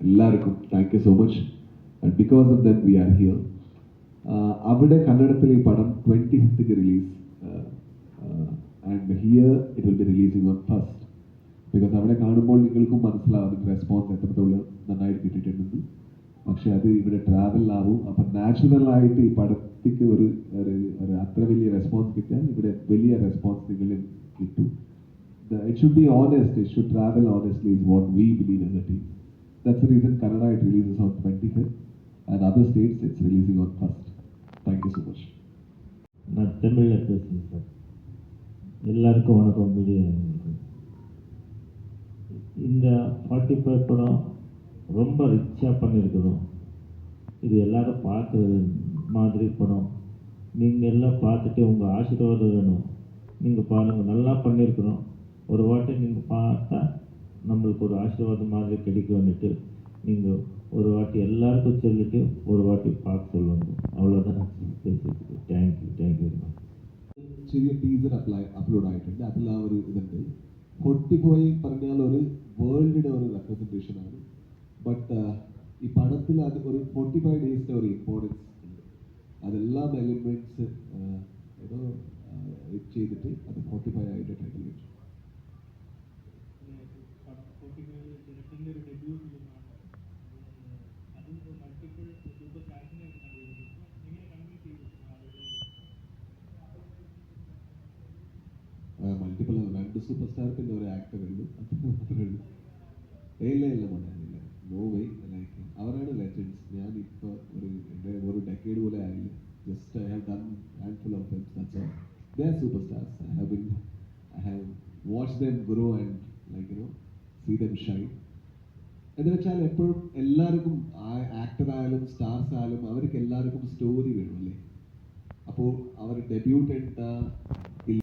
എല്ലാവർക്കും thank you so much. And because of them we are here. അവിടെ കന്നഡത്തിൽ ഈ പടം 25th release, and here it will be releasing on 1st. Because അവിടെ കാണുമ്പോൾ നിങ്ങൾക്കും മനസ്സിലാവും റെസ്പോൺസ് എത്രത്തോളം നന്നായിട്ട് കിട്ടിയിട്ടുണ്ടെന്ന്. പക്ഷെ അത് ഇവിടെ ട്രാവലിലാവും. അപ്പം നാച്ചുറലായിട്ട് ഈ പടത്തേക്ക് ഒരു അത്ര വലിയ റെസ്പോൺസ് കിട്ടിയാൽ ഇവിടെ വലിയ റെസ്പോൺസ് നിങ്ങളിൽ കിട്ടും. It should be honest, it should travel honestly is what we believe as a team. That's the reason Kannada it releases on 25th and other states it's releasing on 1st. Thank you so much. நான் தமிழில் பேசுகிறேன் sir. எல்லாருக்கும் வணக்கம். இந்த 45 படம் ரொம்ப ரிச்சாக பண்ணியிருக்கிறோம். இது எல்லாரும் பார்க்குறது மாதிரி படம். நீங்கள் எல்லாம் பார்த்துட்டு உங்கள் ஆசீர்வாதம் வேணும். நீங்கள் பாருங்கள், நல்லா பண்ணியிருக்கிறோம். ஒரு வாட்டி நீங்கள் பார்த்தா நம்மளுக்கு ஒரு ஆசீர்வாதம் மாதிரி கிடைக்கும்னுட்டு நீங்கள் ஒரு வாட்டி எல்லாருக்கும் சொல்லிட்டு ஒரு வாட்டி பார்க்க சொல்லுங்க. அவ்வளோதான் பேசிட்டு. Thank you very much. ചെറിയ ടീസർ അപ്ലോഡ് ആയിട്ടുണ്ട്. അതിൽ ആ ഒരു ഇതുണ്ട്. 45 പറഞ്ഞാൽ ഒരു വേൾഡിൻ്റെ ഒരു റെപ്രസെൻറ്റേഷൻ ആണ്. ബട്ട് ഈ പടത്തിൽ അത് ഒരു 45 ഡേയ്സിൻ്റെ ഒരു ഇമ്പോർട്ടൻസ് ഉണ്ട്. അതെല്ലാം എലിമെൻറ്റ്സ് ചെയ്തിട്ട് അത് 45 ആയിട്ട് ടൈറ്റിൽ വെച്ചു. മൾട്ടിപ്പിൾ 2 സൂപ്പർ സ്റ്റാർ പിന്നെ ഒരു ആക്ടർ ഉണ്ട്. ഇല്ല മോനില്ല, നോ വേ. ലൈക്ക് അവരാണ് ലെജൻഡ്സ്. ഞാൻ ഇപ്പോൾ എൻ്റെ ഒരു ഡെക്കേഡ് പോലെ ആയില്ല. Just I have done handful of films, that's all. They are super stars. I have watched them grow and see them shine. എന്ന് വെച്ചാൽ എപ്പോഴും എല്ലാവർക്കും ആക്ടർ ആയാലും സ്റ്റാർസ് ആയാലും അവർക്ക് എല്ലാവർക്കും സ്റ്റോറി വേണം അല്ലേ? അപ്പോൾ അവർ ഡെബ്യൂട്ട് എടുത്ത